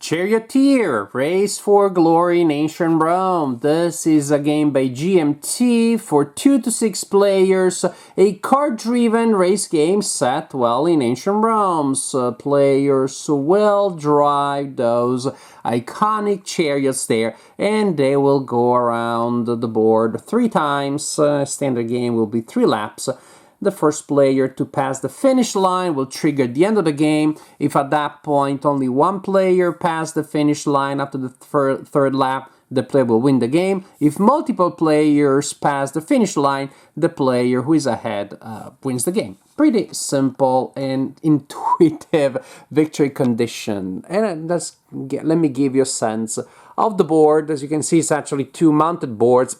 Charioteer, Race for Glory in Ancient Rome. This is a game by GMT for 2 to 6 players, a card-driven race game set well in Ancient Rome. So players will drive those iconic chariots there, and they will go around the board 3 times. Standard game will be 3 laps. The first player to pass the finish line will trigger the end of the game. If at that point only one player passed the finish line after the third lap, the player will win the game. If multiple players pass the finish line, the player who is ahead wins the game. Pretty simple and intuitive victory condition. And let me give you a sense of the board. As you can see, it's actually 2 mounted boards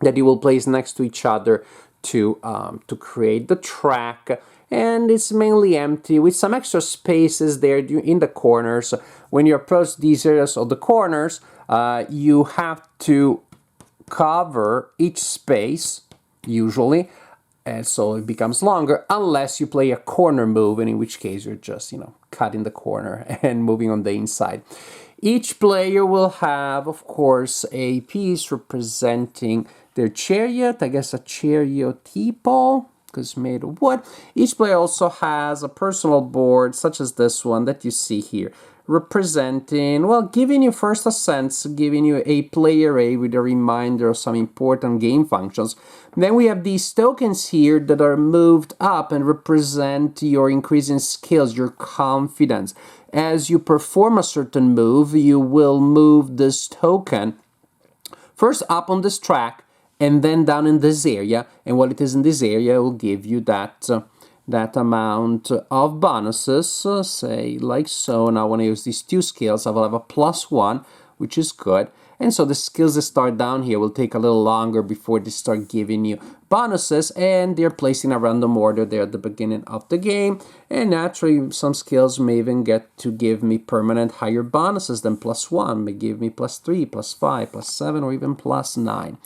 that you will place next to each other to create the track, and it's mainly empty with some extra spaces there in the corners. When you approach these areas of the corners, you have to cover each space usually, and so it becomes longer unless you play a corner move, and in which case you're just cutting the corner and moving on the inside. Each player will have, of course, a piece representing their chariot, I guess a Charioteer, because made of wood. Each player also has a personal board, such as this one that you see here, representing, well, giving you first a sense, giving you a play array with a reminder of some important game functions. Then we have these tokens here that are moved up and represent your increasing skills, your confidence. As you perform a certain move, you will move this token first up on this track, and then down in this area, and while it is in this area, it will give you that amount of bonuses, say like so. Now when I use these 2 skills, I will have a +1, which is good. And so the skills that start down here will take a little longer before they start giving you bonuses, and they're placed in a random order there at the beginning of the game. And naturally, some skills may even get to give me permanent higher bonuses than +1, may give me +3, +5, +7, or even +9.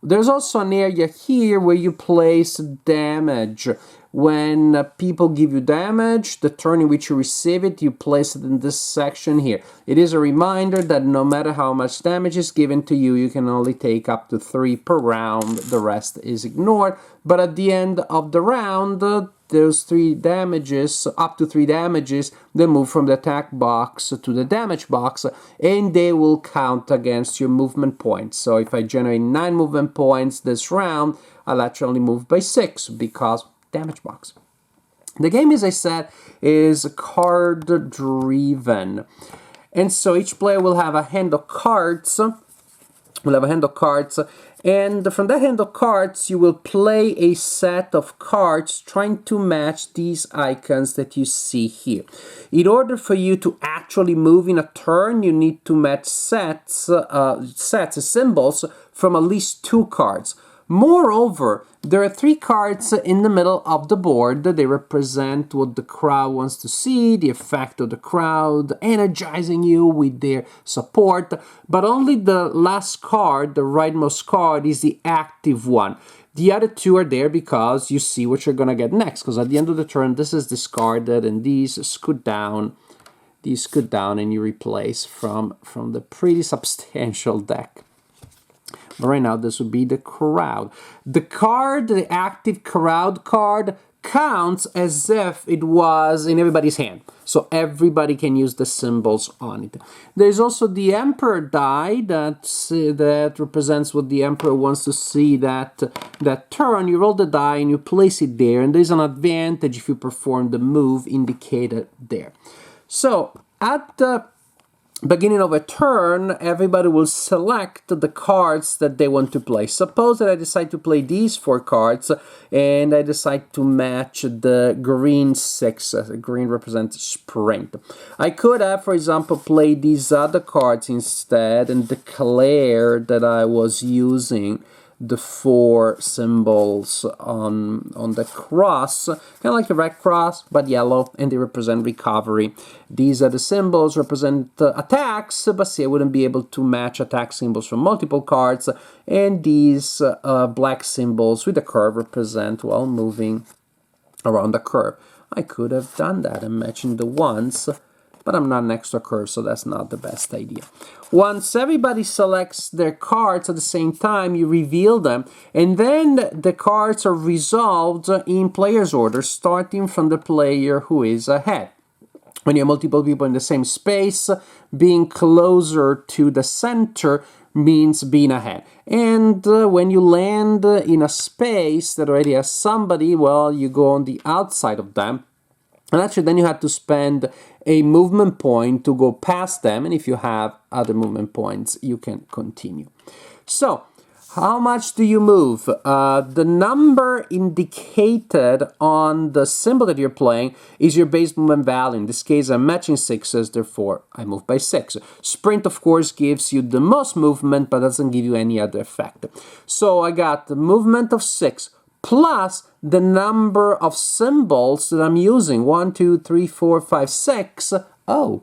There's also an area here where you place damage. When people give you damage, the turn in which you receive it, you place it in this section here. It is a reminder that no matter how much damage is given to you, you can only take up to 3 per round. The rest is ignored. But at the end of the round, those 3 damages, up to 3 damages, they move from the attack box to the damage box, and they will count against your movement points. So if I generate 9 movement points this round, I'll actually only move by 6 because damage box. The game, as I said, is card driven, and so each player will have a hand of cards. And from that hand of cards, you will play a set of cards trying to match these icons that you see here. In order for you to actually move in a turn, you need to match sets of symbols from at least 2 cards. Moreover, there are 3 cards in the middle of the board. They represent what the crowd wants to see, the effect of the crowd, energizing you with their support. But only the last card, the rightmost card, is the active one. The other 2 are there because you see what you're going to get next. Because at the end of the turn, this is discarded, and these scoot down. And you replace from the pretty substantial deck. But right now, this would be the crowd. The active crowd card, counts as if it was in everybody's hand. So everybody can use the symbols on it. There's also the Emperor die that represents what the Emperor wants to see that turn. You roll the die and you place it there. And there's an advantage if you perform the move indicated there. So at the beginning of a turn, everybody will select the cards that they want to play. Suppose that I decide to play these 4 cards, and I decide to match the green 6. Green represents sprint. I could have, for example, played these other cards instead and declare that I was using the 4 symbols on the cross, kind of like the red cross, but yellow, and they represent recovery. These are the symbols, represent attacks, but see, I wouldn't be able to match attack symbols from multiple cards, and these black symbols with a curve represent, well, moving around the curve. I could have done that and matching the ones, but I'm not an extra curve, so that's not the best idea. Once everybody selects their cards at the same time, you reveal them, and then the cards are resolved in player's order, starting from the player who is ahead. When you have multiple people in the same space, being closer to the center means being ahead. And when you land in a space that already has somebody, well, you go on the outside of them. And actually, then you have to spend a movement point to go past them. And if you have other movement points, you can continue. So, how much do you move? The number indicated on the symbol that you're playing is your base movement value. In this case, I'm matching 6s, therefore I move by 6. Sprint, of course, gives you the most movement, but doesn't give you any other effect. So I got the movement of 6 plus the number of symbols that I'm using. 1, 2, 3, 4, 5, 6. Oh,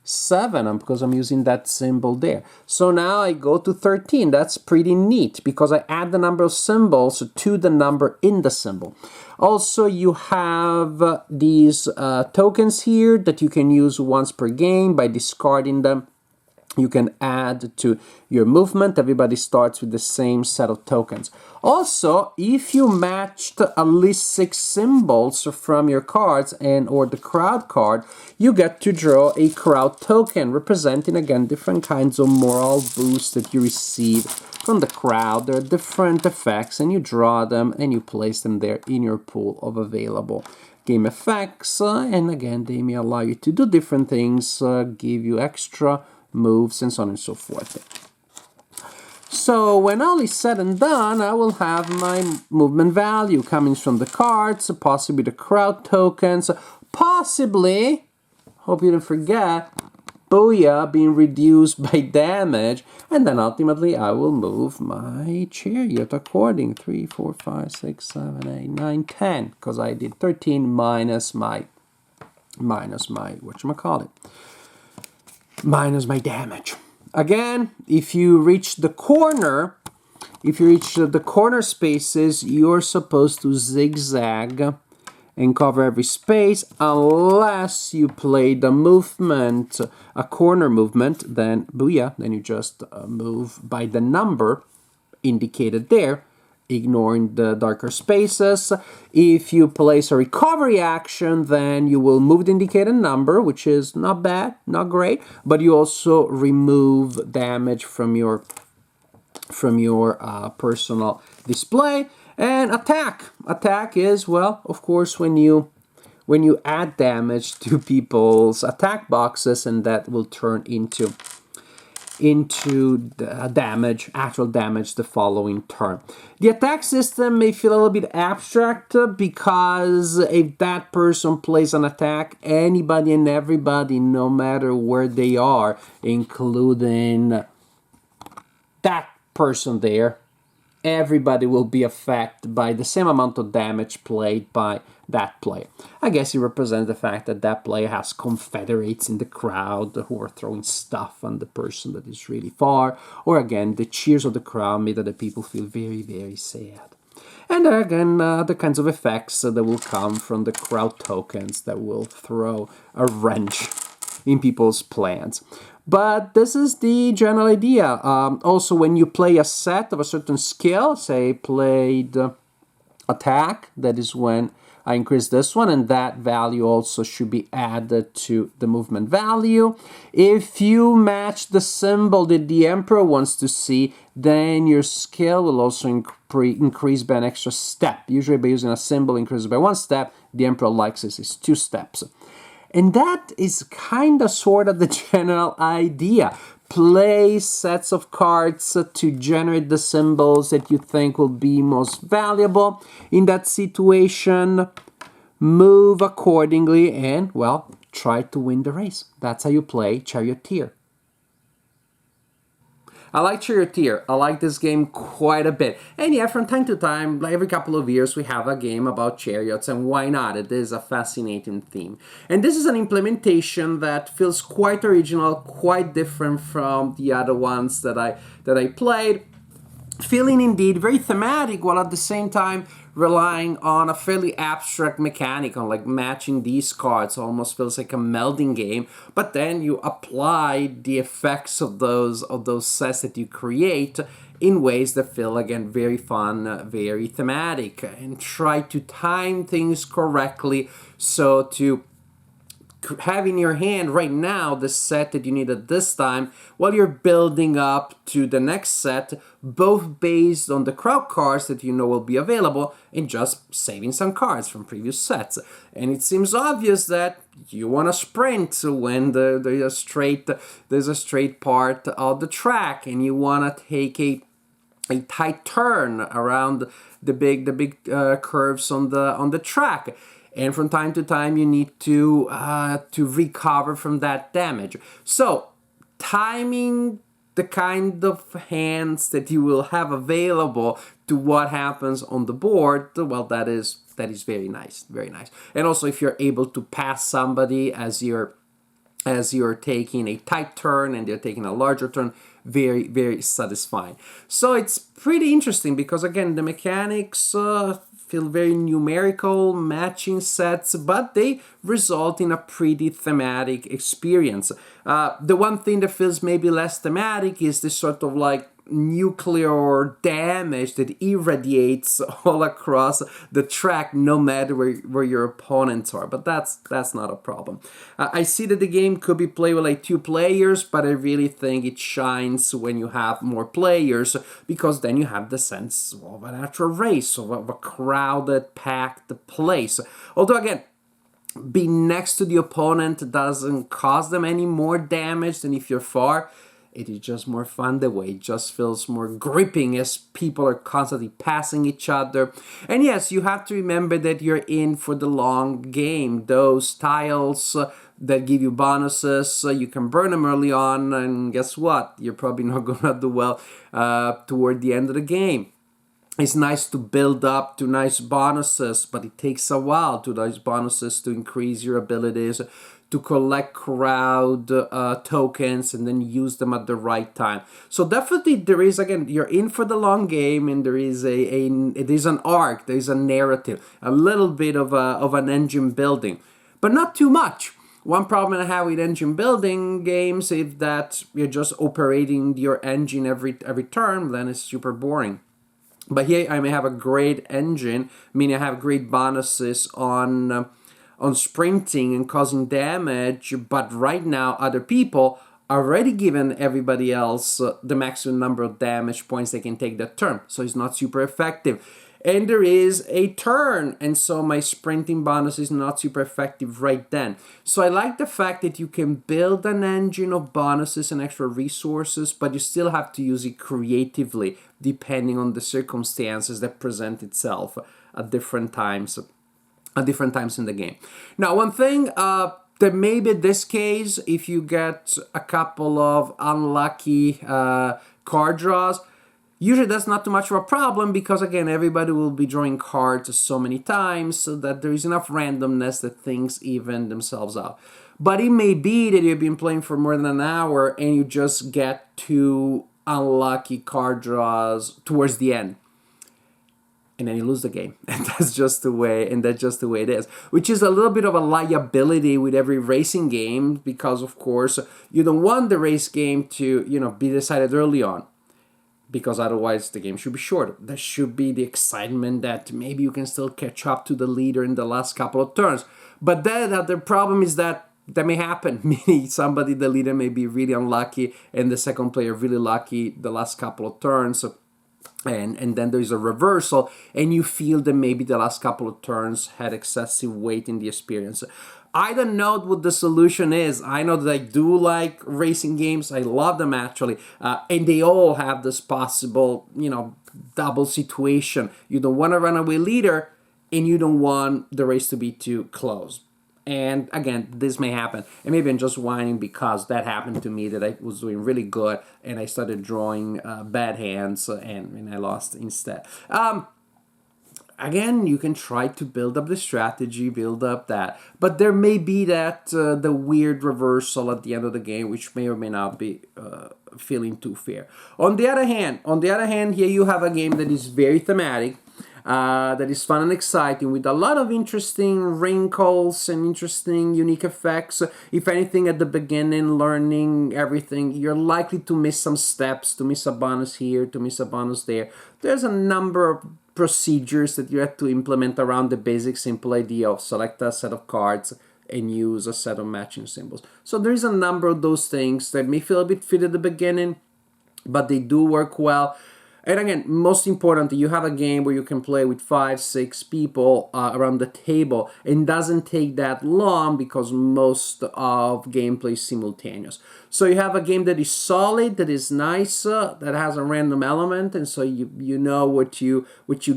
7, because I'm using that symbol there. So now I go to 13. That's pretty neat because I add the number of symbols to the number in the symbol. Also, you have these tokens here that you can use once per game. By discarding them, you can add to your movement. Everybody starts with the same set of tokens. Also, if you matched at least 6 symbols from your cards and or the crowd card, you get to draw a crowd token representing, again, different kinds of moral boosts that you receive from the crowd. There are different effects, and you draw them and you place them there in your pool of available game effects. And again, they may allow you to do different things, give you extra moves, and so on and so forth. So when all is said and done, I will have my movement value coming from the cards, possibly the crowd tokens, possibly, hope you didn't forget, booyah being reduced by damage, and then ultimately I will move my chariot according 3, 4, 5, 6, 7, 8, 9, 10, because I did 13 minus my whatchamacallit, minus my damage. Again, if you reach the corner, spaces, you're supposed to zigzag and cover every space unless you play the movement, a corner movement, then booyah, then you just move by the number indicated there, ignoring the darker spaces. If you place a recovery action, then you will move the indicated number, which is not bad, not great, but you also remove damage from your personal display. And attack is, well, of course, when you add damage to people's attack boxes, and that will turn into damage, actual damage the following turn. The attack system may feel a little bit abstract because if that person plays an attack, anybody and everybody, no matter where they are, including that person there, everybody will be affected by the same amount of damage played by that player. I guess it represents the fact that that player has confederates in the crowd who are throwing stuff on the person that is really far, or again, the cheers of the crowd made other people feel very, very sad. And again, the kinds of effects that will come from the crowd tokens that will throw a wrench in people's plans. But this is the general idea. Also, when you play a set of a certain skill, say played attack, that is when I increase this one, and that value also should be added to the movement value. If you match the symbol that the Emperor wants to see, then your skill will also increase by an extra step. Usually by using a symbol increases by 1 step, the Emperor likes this is 2 steps. And that is kind of sort of the general idea. Play sets of cards to generate the symbols that you think will be most valuable in that situation. Move accordingly and, well, try to win the race. That's how you play Charioteer. I like Charioteer. I like this game quite a bit. And yeah, from time to time, like every couple of years, we have a game about chariots, and why not? It is a fascinating theme. And this is an implementation that feels quite original, quite different from the other ones that I played. Feeling indeed very thematic, while at the same time relying on a fairly abstract mechanic on like matching these cards. Almost feels like a melding game, but then you apply the effects of those sets that you create in ways that feel again very fun, very thematic, and try to time things correctly so to have in your hand right now the set that you need at this time while you're building up to the next set, both based on the crowd cards that you know will be available and just saving some cards from previous sets. And it seems obvious that you want to sprint when there's a straight part of the track, and you want to take a tight turn around the big curves on the track. And from time to time, you need to recover from that damage. So, timing the kind of hands that you will have available to what happens on the board, well, that is very nice, very nice. And also, if you're able to pass somebody as you're taking a tight turn and they're taking a larger turn, very, very satisfying. So it's pretty interesting because, again, the mechanics feel very numerical, matching sets, but they result in a pretty thematic experience. The one thing that feels maybe less thematic is this sort of like nuclear damage that irradiates all across the track, no matter where your opponents are. But that's not a problem. I see that the game could be played with like 2 players, but I really think it shines when you have more players, because then you have the sense of an actual race, of a crowded, packed place. Although again, being next to the opponent doesn't cause them any more damage than if you're far. It is just more fun that way. It just feels more gripping as people are constantly passing each other. And yes, you have to remember that you're in for the long game. Those tiles that give you bonuses, you can burn them early on, and guess what? You're probably not going to do well toward the end of the game. It's nice to build up to nice bonuses, but it takes a while to those bonuses to increase your abilities to collect crowd tokens and then use them at the right time. So definitely there is, again, you're in for the long game, and there is it is an arc, there is a narrative, a little bit of an engine building, but not too much. One problem I have with engine building games is that you're just operating your engine every turn, then it's super boring. But here I may have a great engine, meaning I have great bonuses on sprinting and causing damage, but right now other people are already given everybody else the maximum number of damage points they can take that turn, so it's not super effective. And there is a turn, and so my sprinting bonus is not super effective right then. So I like the fact that you can build an engine of bonuses and extra resources, but you still have to use it creatively depending on the circumstances that present itself at different times in the game. Now, one thing that maybe this case, if you get a couple of unlucky card draws, usually that's not too much of a problem, because again, everybody will be drawing cards so many times so that there is enough randomness that things even themselves out. But it may be that you've been playing for more than an hour and you just get 2 unlucky card draws towards the end, and then you lose the game. And that's just the way it is, which is a little bit of a liability with every racing game, because of course you don't want the race game to be decided early on, because otherwise the game should be short. There should be the excitement that maybe you can still catch up to the leader in the last couple of turns. But then the problem is that may happen, meaning the leader may be really unlucky and the second player really lucky the last couple of turns. And then there's a reversal, and you feel that maybe the last couple of turns had excessive weight in the experience. I don't know what the solution is. I know that I do like racing games. I love them actually. And they all have this possible, double situation. You don't want a runaway leader, and you don't want the race to be too close. And again, this may happen. And maybe I'm just whining because that happened to me, that I was doing really good and I started drawing bad hands and I lost instead. Again, you can try to build up the strategy, build up that. But there may be that the weird reversal at the end of the game, which may or may not be feeling too fair. On the other hand, here you have a game that is very thematic. that is fun and exciting with a lot of interesting wrinkles and interesting unique effects. If anything, at the beginning, learning everything, you're likely to miss some steps, to miss a bonus here, to miss a bonus there. There's a number of procedures that you have to implement around the basic simple idea of select a set of cards and use a set of matching symbols. So there's a number of those things that may feel a bit fit at the beginning, but they do work well. And again, most importantly, you have a game where you can play with 5, 6 people around the table, and doesn't take that long because most of gameplay is simultaneous. So you have a game that is solid, that is nice, that has a random element, and so you know what you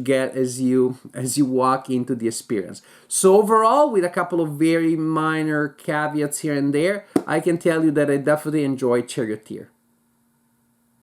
get as you walk into the experience. So overall, with a couple of very minor caveats here and there, I can tell you that I definitely enjoyed Charioteer.